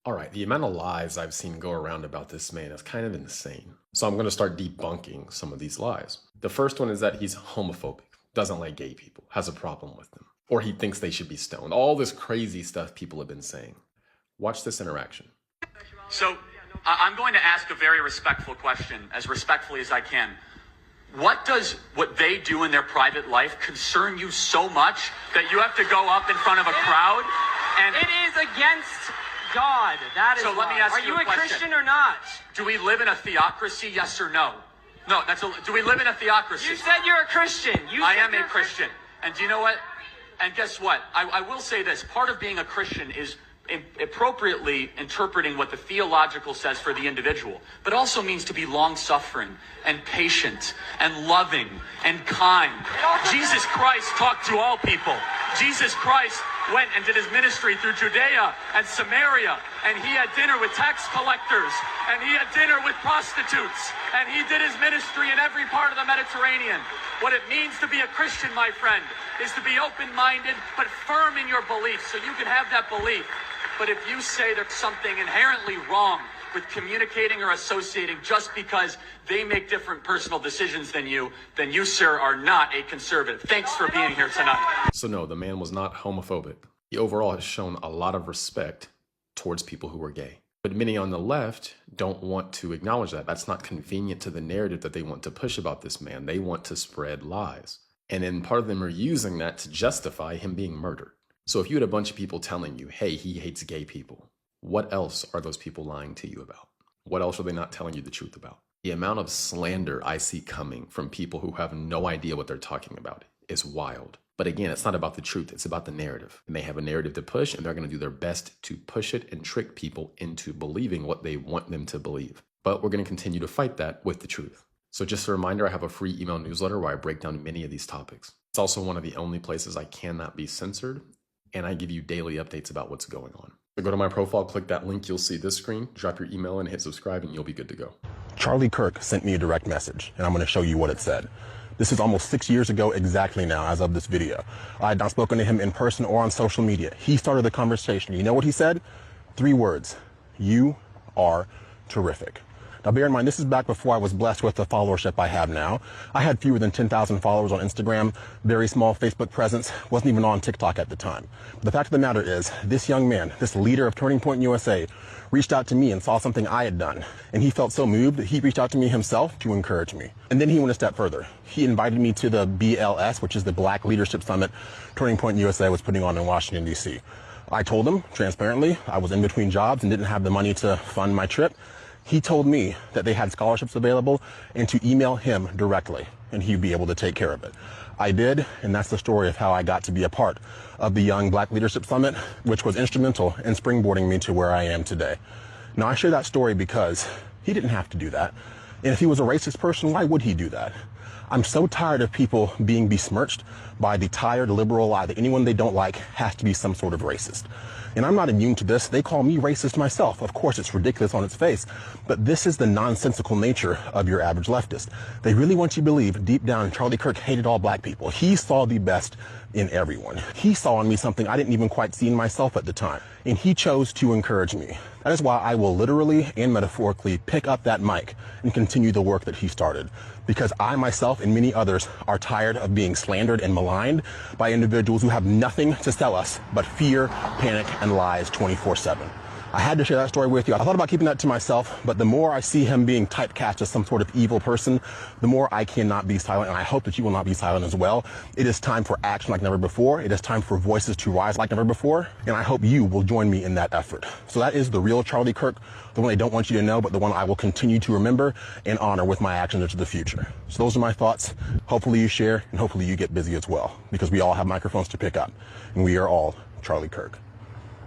All right, the amount of lies I've seen go around about this man is kind of insane. So I'm going to start debunking some of these lies. The first one is that he's homophobic, doesn't like gay people, has a problem with them, or he thinks they should be stoned. All this crazy stuff people have been saying. Watch this interaction. So I'm going to ask a very respectful question, as respectfully as I can. What does what they do in their private life concern you so much that you have to go up in front of a crowd? And it is against God. That is so let me ask you a question. Are you a Christian or not? Do we live in a theocracy, yes or no? No, do we live in a theocracy? You said you're a Christian. I am a Christian. And do you know what? And guess what? I will say this. Part of being a Christian is appropriately interpreting what the theological says for the individual, but also means to be long-suffering and patient and loving and kind. Jesus Christ talked to all people. Jesus Christ went and did his ministry through Judea and Samaria, and he had dinner with tax collectors, and he had dinner with prostitutes, and he did his ministry in every part of the Mediterranean. What it means to be a Christian, my friend, is to be open-minded but firm in your beliefs, so you can have that belief. But if you say there's something inherently wrong with communicating or associating just because they make different personal decisions than you, then you, sir, are not a conservative. Thanks for being here tonight. So no, the man was not homophobic. He overall has shown a lot of respect towards people who are gay. But many on the left don't want to acknowledge that. That's not convenient to the narrative that they want to push about this man. They want to spread lies. And then part of them are using that to justify him being murdered. So if you had a bunch of people telling you, hey, he hates gay people, what else are those people lying to you about? What else are they not telling you the truth about? The amount of slander I see coming from people who have no idea what they're talking about is wild. But again, it's not about the truth, it's about the narrative. And they have a narrative to push, and they're going to do their best to push it and trick people into believing what they want them to believe. But we're going to continue to fight that with the truth. So just a reminder, I have a free email newsletter where I break down many of these topics. It's also one of the only places I cannot be censored, and I give you daily updates about what's going on. So go to my profile, click that link, you'll see this screen, drop your email in, hit subscribe, and you'll be good to go. Charlie Kirk sent me a direct message, and I'm going to show you what it said. This is almost 6 years ago exactly now, as of this video. I had not spoken to him in person or on social media. He started the conversation. You know what he said? 3 words. You are terrific. Now, bear in mind, this is back before I was blessed with the followership I have now. I had fewer than 10,000 followers on Instagram, very small Facebook presence, wasn't even on TikTok at the time. But the fact of the matter is, this young man, this leader of Turning Point USA, reached out to me and saw something I had done. And he felt so moved that he reached out to me himself to encourage me. And then he went a step further. He invited me to the BLS, which is the Black Leadership Summit Turning Point USA was putting on in Washington, D.C. I told him, transparently, I was in between jobs and didn't have the money to fund my trip. He told me that they had scholarships available and to email him directly, and he'd be able to take care of it. I did, and that's the story of how I got to be a part of the Young Black Leadership Summit, which was instrumental in springboarding me to where I am today. Now, I share that story because he didn't have to do that. And if he was a racist person, why would he do that? I'm so tired of people being besmirched by the tired liberal lie that anyone they don't like has to be some sort of racist. And I'm not immune to this. They call me racist myself. Of course, it's ridiculous on its face, but this is the nonsensical nature of your average leftist. They really want you to believe deep down Charlie Kirk hated all black people. He saw the best in everyone. He saw in me something I didn't even quite see in myself at the time, and he chose to encourage me. That is why I will literally and metaphorically pick up that mic and continue the work that he started, because I myself and many others are tired of being slandered and maligned by individuals who have nothing to sell us but fear, panic, and lies 24/7. I had to share that story with you. I thought about keeping that to myself, but the more I see him being typecast as some sort of evil person, the more I cannot be silent, and I hope that you will not be silent as well. It is time for action like never before. It is time for voices to rise like never before, and I hope you will join me in that effort. So that is the real Charlie Kirk, the one they don't want you to know, but the one I will continue to remember and honor with my actions into the future. So those are my thoughts. Hopefully you share, and hopefully you get busy as well, because we all have microphones to pick up, and we are all Charlie Kirk.